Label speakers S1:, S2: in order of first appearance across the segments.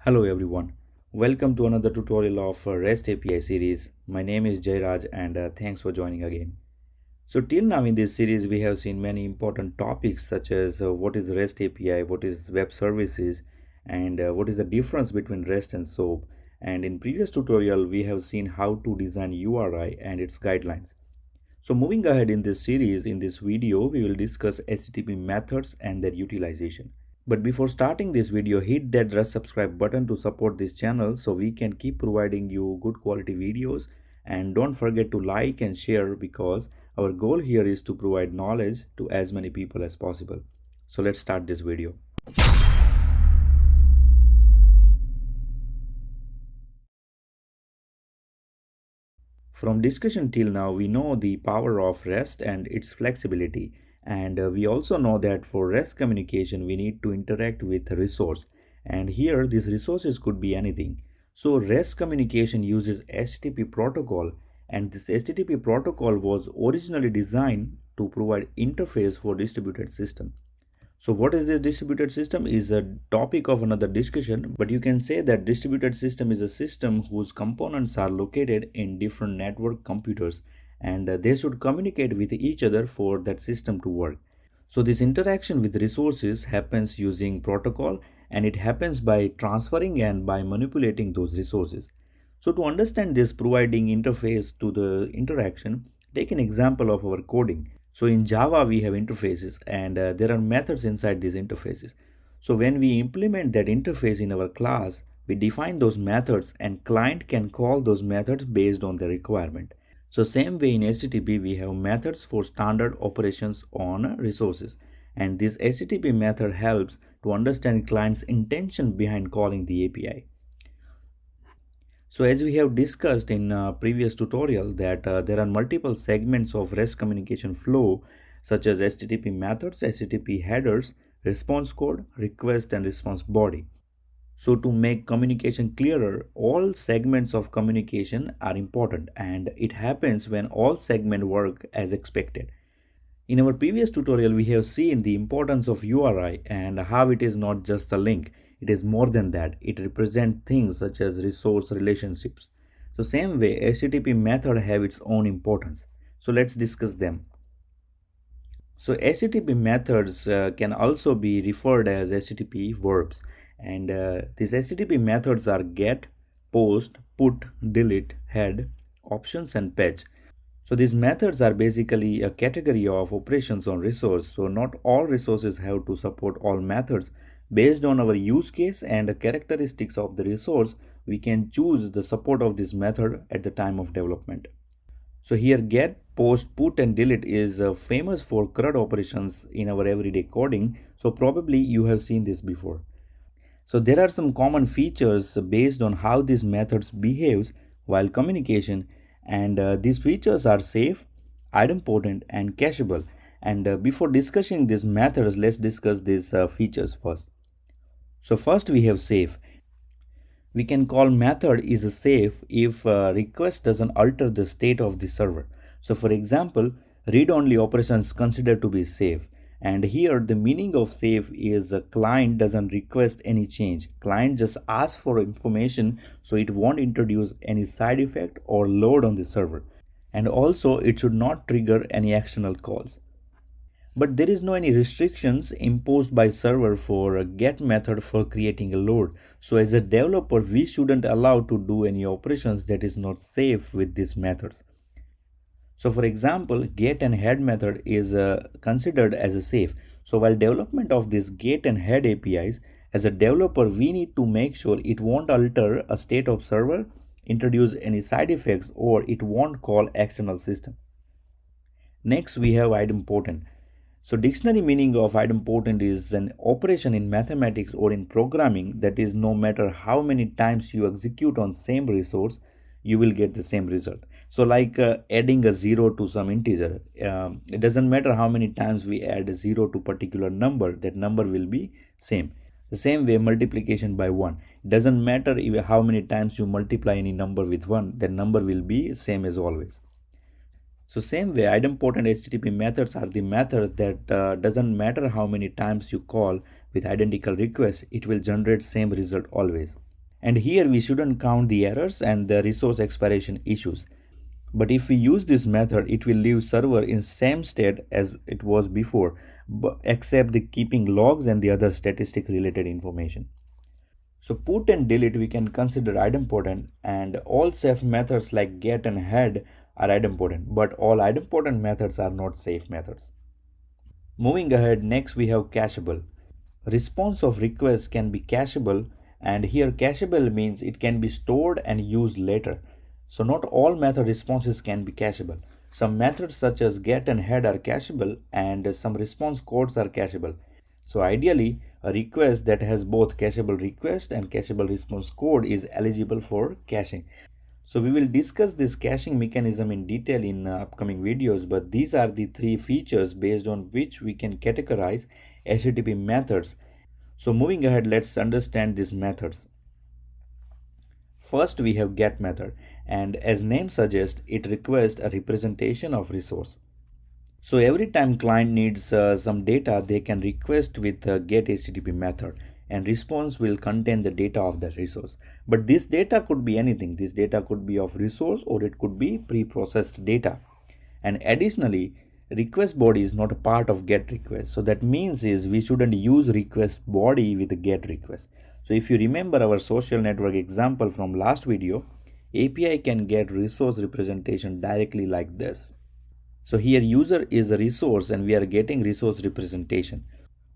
S1: Hello everyone. Welcome to another tutorial of REST API series. My name is Jairaj and thanks for joining again. So till now in this series we have seen many important topics such as what is REST API, what is web services, and what is the difference between REST and SOAP. And in previous tutorial we have seen how to design URI and its guidelines. So moving ahead in this series, in this video we will discuss HTTP methods and their utilization. But before starting this video, hit that red subscribe button to support this channel so we can keep providing you good quality videos. And don't forget to like and share because our goal here is to provide knowledge to as many people as possible. So let's start this video. From discussion till now, we know the power of REST and its flexibility. And we also know that for REST communication, we need to interact with a resource. And here, these resources could be anything. So REST communication uses HTTP protocol, and this HTTP protocol was originally designed to provide interface for distributed system. So what is this distributed system is a topic of another discussion, but you can say that distributed system is a system whose components are located in different network computers and they should communicate with each other for that system to work. So this interaction with resources happens using protocol and it happens by transferring and by manipulating those resources. So to understand this providing interface to the interaction, take an example of our coding. So in Java, we have interfaces and there are methods inside these interfaces. So when we implement that interface in our class, we define those methods and client can call those methods based on the requirement. So same way in HTTP, we have methods for standard operations on resources. And this HTTP method helps to understand client's intention behind calling the API. So as we have discussed in previous tutorial that there are multiple segments of REST communication flow such as HTTP methods, HTTP headers, response code, request and response body. So to make communication clearer, all segments of communication are important and it happens when all segments work as expected. In our previous tutorial, we have seen the importance of URI and how it is not just a link. It is more than that. It represents things such as resource relationships. So same way, HTTP method have its own importance. So let's discuss them. So HTTP methods can also be referred as HTTP verbs. And these HTTP methods are get, post, put, delete, head, options and patch. So these methods are basically a category of operations on resource. So not all resources have to support all methods. Based on our use case and the characteristics of the resource, we can choose the support of this method at the time of development. So here get, post, put and delete is famous for CRUD operations in our everyday coding. So probably you have seen this before. So there are some common features based on how these methods behaves while communication. And these features are safe, idempotent and cacheable. And before discussing these methods, let's discuss these features first. So first we have safe. We can call method is safe if request doesn't alter the state of the server. So for example, read-only operations considered to be safe. And here the meaning of safe is a client doesn't request any change. Client just asks for information so it won't introduce any side effect or load on the server. And also it should not trigger any external calls. But there is no any restrictions imposed by server for a get method for creating a load. So as a developer, we shouldn't allow to do any operations that is not safe with these methods. So for example, get and head method is considered as a safe. So while development of this get and head APIs, as a developer, we need to make sure it won't alter a state of server, introduce any side effects, or it won't call external system. Next, we have idempotent. So dictionary meaning of idempotent is an operation in mathematics or in programming that is no matter how many times you execute on same resource, you will get the same result. So like adding a zero to some integer, it doesn't matter how many times we add a zero to particular number, that number will be same. The same way multiplication by 1. It doesn't matter how many times you multiply any number with 1, that number will be same as always. So same way, idempotent HTTP methods are the methods that doesn't matter how many times you call with identical requests, it will generate same result always. And here we shouldn't count the errors and the resource expiration issues. But if we use this method, it will leave server in same state as it was before, but except the keeping logs and the other statistic related information. So put and delete we can consider idempotent, and all safe methods like get and head are idempotent, but all idempotent methods are not safe methods. Moving ahead, next we have cacheable. Response of requests can be cacheable, and here cacheable means it can be stored and used later. So not all method responses can be cacheable. Some methods such as get and head are cacheable, and some response codes are cacheable. So ideally, a request that has both cacheable request and cacheable response code is eligible for caching. So we will discuss this caching mechanism in detail in upcoming videos, but these are the three features based on which we can categorize HTTP methods. So moving ahead, let's understand these methods. First we have get method, and as name suggests, it requests a representation of resource. So every time client needs some data, they can request with the get HTTP method, and response will contain the data of that resource. But this data could be anything. This data could be of resource or it could be pre-processed data. And additionally, request body is not a part of get request. So that means is we shouldn't use request body with the get request. So if you remember our social network example from last video, API can get resource representation directly like this. So here user is a resource and we are getting resource representation.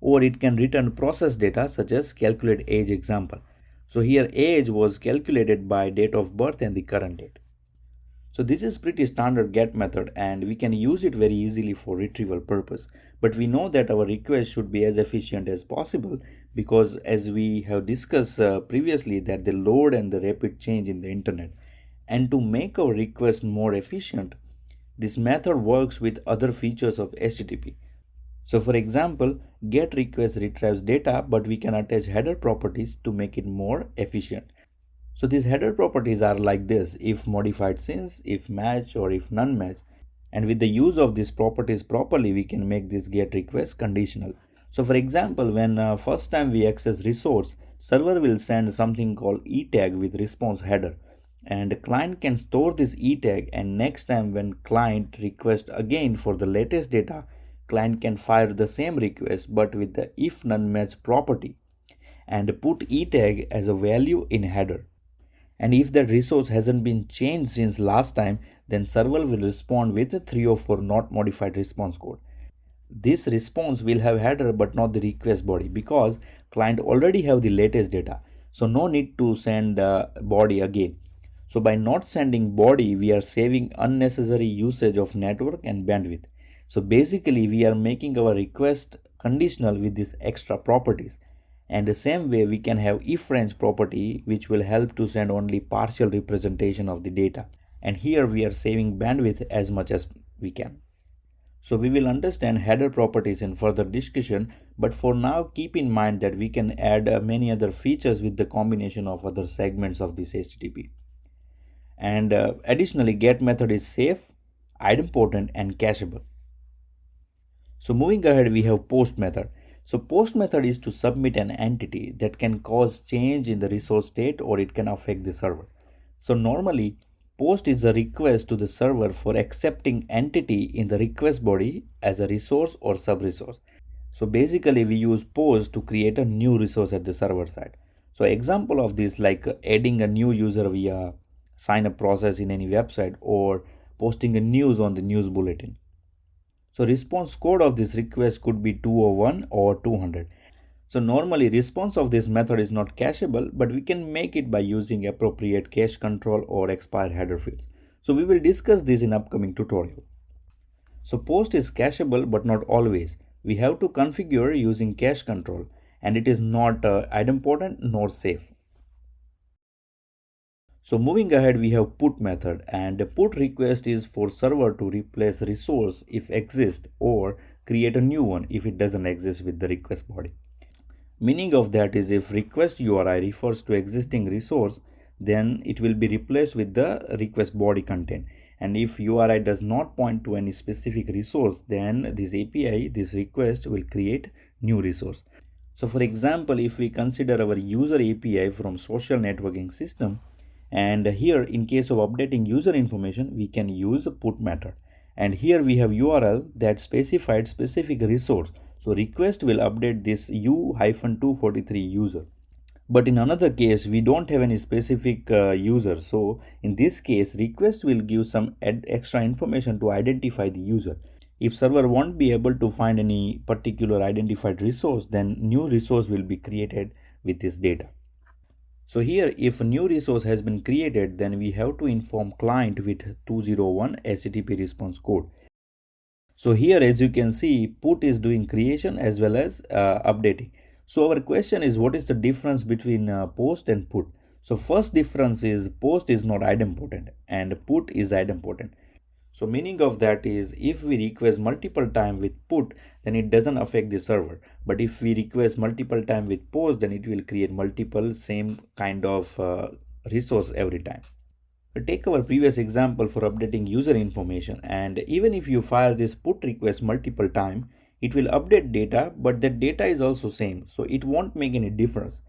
S1: Or it can return process data such as calculate age example. So here age was calculated by date of birth and the current date. So this is pretty standard get method and we can use it very easily for retrieval purpose. But we know that our request should be as efficient as possible because as we have discussed previously that the load and the rapid change in the internet. And to make our request more efficient, this method works with other features of HTTP. So for example, get request retrieves data, but we can attach header properties to make it more efficient. So these header properties are like this: if modified since, if match, or if none match. And with the use of these properties properly, we can make this get request conditional. So for example, when first time we access resource, server will send something called e tag with response header. And client can store this e tag, and next time when client requests again for the latest data, client can fire the same request but with the if none match property and put e tag as a value in header. And if that resource hasn't been changed since last time, then server will respond with a 304 not modified response code. This response will have header but not the request body because client already have the latest data. So no need to send body again. So by not sending body, we are saving unnecessary usage of network and bandwidth. So basically we are making our request conditional with these extra properties. And the same way we can have if range property which will help to send only partial representation of the data. And here we are saving bandwidth as much as we can. So we will understand header properties in further discussion, but for now keep in mind that we can add many other features with the combination of other segments of this HTTP. And additionally, get method is safe, idempotent, and cacheable. So moving ahead, we have post method. So post method is to submit an entity that can cause change in the resource state or it can affect the server. So normally post is a request to the server for accepting entity in the request body as a resource or sub resource. So basically we use post to create a new resource at the server side. So example of this like adding a new user via sign up process in any website or posting a news on the news bulletin. So response code of this request could be 201 or 200. So normally response of this method is not cacheable, but we can make it by using appropriate cache control or expire header fields. So we will discuss this in upcoming tutorial. So post is cacheable but not always. We have to configure using cache control and it is not idempotent nor safe. So moving ahead, we have put method, and the put request is for server to replace resource if exist or create a new one if it doesn't exist with the request body. Meaning of that is if request URI refers to existing resource, then it will be replaced with the request body content. And if URI does not point to any specific resource, then this API, this request will create new resource. So for example, if we consider our user API from social networking system, and here in case of updating user information, we can use a put method. And here we have URL that specified specific resource. So request will update this U-243 user. But in another case, we don't have any specific user. So in this case, request will give some extra information to identify the user. If server won't be able to find any particular identified resource, then new resource will be created with this data. So here, if a new resource has been created, then we have to inform client with 201 HTTP response code. So here, as you can see, put is doing creation as well as updating. So our question is, what is the difference between post and put? So first difference is post is not idempotent and put is idempotent. So meaning of that is, if we request multiple time with put, then it doesn't affect the server. But if we request multiple time with post, then it will create multiple same kind of resource every time. Take our previous example for updating user information, and even if you fire this put request multiple time, it will update data, but that data is also same, so it won't make any difference.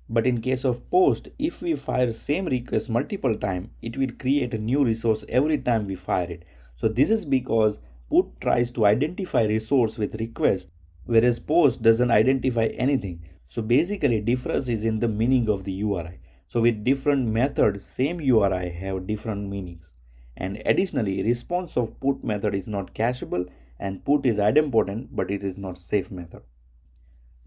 S1: But in case of post, if we fire same request multiple time, it will create a new resource every time we fire it. So this is because put tries to identify resource with request, whereas post doesn't identify anything. So basically difference is in the meaning of the URI. So with different methods, same URI have different meanings. And additionally, response of put method is not cacheable and put is idempotent, but it is not safe method.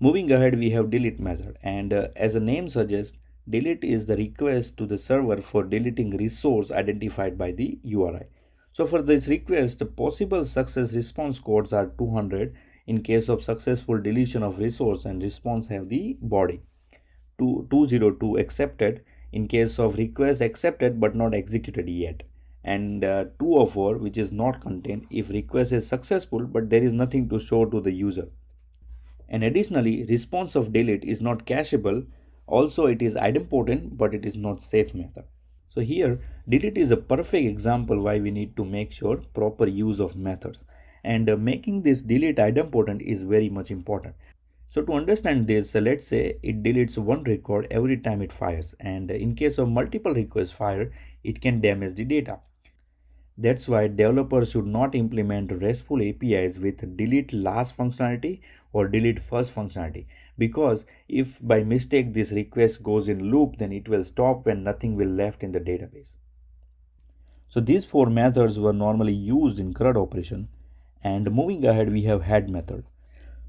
S1: Moving ahead, we have delete method, and as the name suggests, delete is the request to the server for deleting resource identified by the URI. So for this request, possible success response codes are 200 in case of successful deletion of resource, and response have the body. 202 accepted in case of request accepted but not executed yet, and 204 which is not contained if request is successful but there is nothing to show to the user. And additionally, response of delete is not cacheable. Also, it is idempotent, but it is not safe method. So here, delete is a perfect example why we need to make sure proper use of methods. And making this delete idempotent is very much important. So to understand this, let's say it deletes one record every time it fires. And in case of multiple requests fired, it can damage the data. That's why developers should not implement RESTful APIs with delete last functionality or delete first functionality, because if by mistake this request goes in loop, then it will stop when nothing will left in the database. So these four methods were normally used in CRUD operation. And moving ahead, we have head method.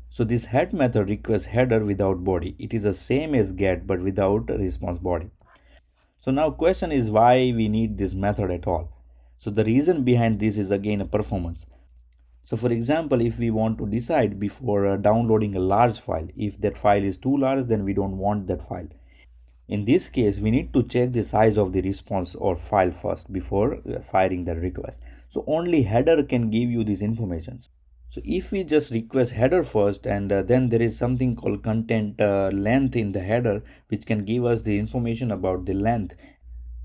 S1: So this head method requests header without body. It is the same as get but without a response body. So now question is why we need this method at all. So the reason behind this is again a performance. So for example, if we want to decide before downloading a large file, if that file is too large, then we don't want that file. In this case, we need to check the size of the response or file first before firing the request. So only header can give you this information. So if we just request header first, and then there is something called content length in the header, which can give us the information about the length,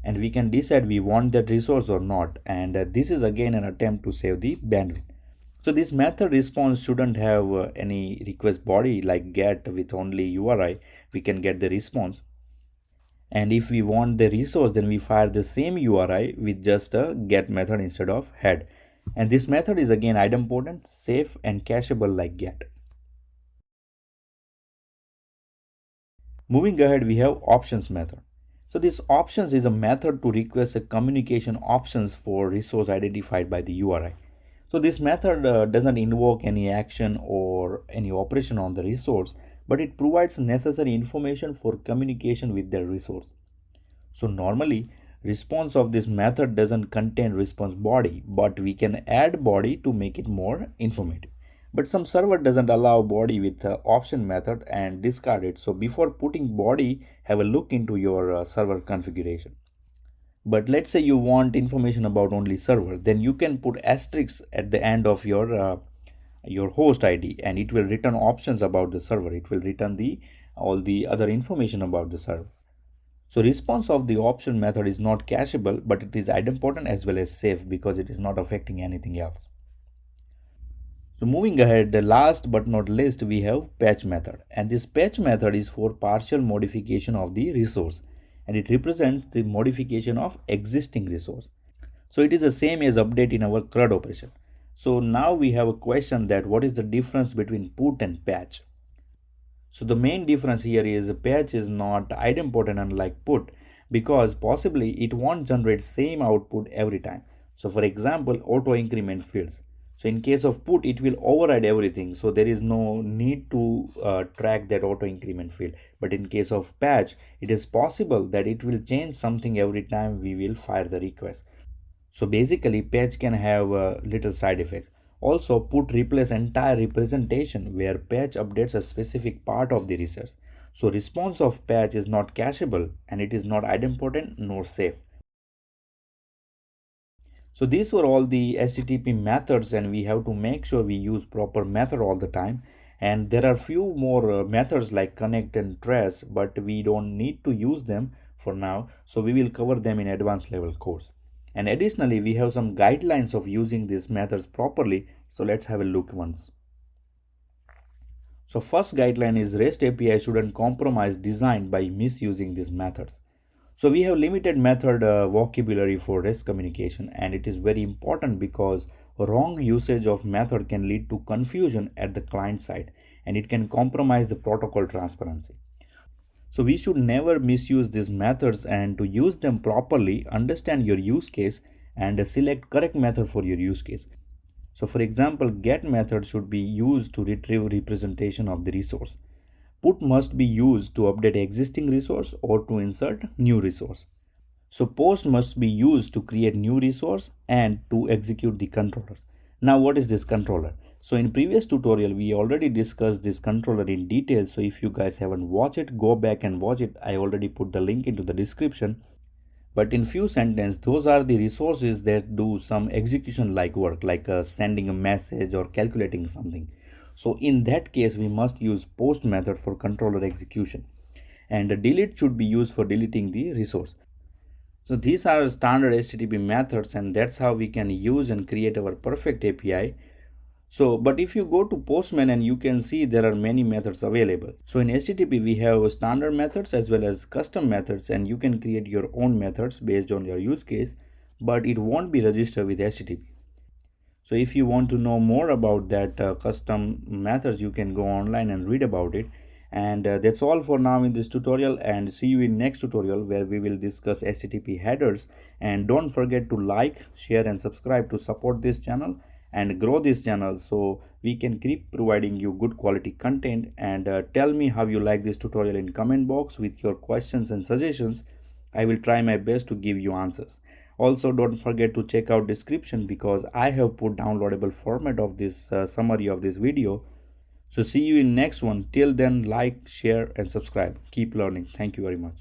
S1: and we can decide we want that resource or not. And this is again an attempt to save the bandwidth. So this method response shouldn't have any request body like get. With only URI we can get the response, and if we want the resource, then we fire the same URI with just a get method instead of head. And this method is again idempotent, safe and cacheable like get. Moving ahead, we have options method. So this options is a method to request a communication options for resource identified by the URI. So this method doesn't invoke any action or any operation on the resource, but it provides necessary information for communication with the resource. So normally, response of this method doesn't contain response body, but we can add body to make it more informative. But some server doesn't allow body with the option method and discard it. So before putting body, have a look into your server configuration. But let's say you want information about only server, then you can put asterisk at the end of your host ID, and it will return options about the server. It will return all the other information about the server. So response of the option method is not cacheable, but it is idempotent as well as safe because it is not affecting anything else. So moving ahead, the last but not least, we have patch method, and this patch method is for partial modification of the resource, and it represents the modification of existing resource. So it is the same as update in our CRUD operation. So now we have a question that what is the difference between put and patch? So the main difference here is patch is not idempotent unlike put, because possibly it won't generate same output every time. So for example, auto increment fields. So in case of put, it will override everything. So there is no need to track that auto increment field. But in case of patch, it is possible that it will change something every time we will fire the request. So basically patch can have little side effects. Also put replace entire representation where patch updates a specific part of the resource. So response of patch is not cacheable and it is not idempotent nor safe. So these were all the HTTP methods and we have to make sure we use proper method all the time. And there are few more methods like connect and trace, but we don't need to use them for now. So we will cover them in advanced level course. And additionally, we have some guidelines of using these methods properly. So let's have a look once. So first guideline is REST API shouldn't compromise design by misusing these methods. So we have limited method vocabulary for REST communication, and it is very important because wrong usage of method can lead to confusion at the client side and it can compromise the protocol transparency. So we should never misuse these methods, and to use them properly, understand your use case and select correct method for your use case. So for example, get method should be used to retrieve representation of the resource. Put must be used to update existing resource or to insert new resource. So post must be used to create new resource and to execute the controllers. Now what is this controller? So in previous tutorial we already discussed this controller in detail. So if you guys haven't watched it, go back and watch it. I already put the link into the description. But in few sentences, those are the resources that do some execution like work, like sending a message or calculating something. So in that case, we must use post method for controller execution. And delete should be used for deleting the resource. So these are standard HTTP methods, and that's how we can use and create our perfect API. So, but if you go to Postman, and you can see there are many methods available. So in HTTP, we have standard methods as well as custom methods, and you can create your own methods based on your use case, but it won't be registered with HTTP. So if you want to know more about that custom methods, you can go online and read about it. And that's all for now in this tutorial, and see you in next tutorial where we will discuss HTTP headers. And don't forget to like, share and subscribe to support this channel and grow this channel so we can keep providing you good quality content. And tell me how you like this tutorial in comment box with your questions and suggestions. I will try my best to give you answers. Also don't forget to check out description because I have put downloadable format of this summary of this video. So see you in next one. Till then, like, share and subscribe. Keep learning. Thank you very much.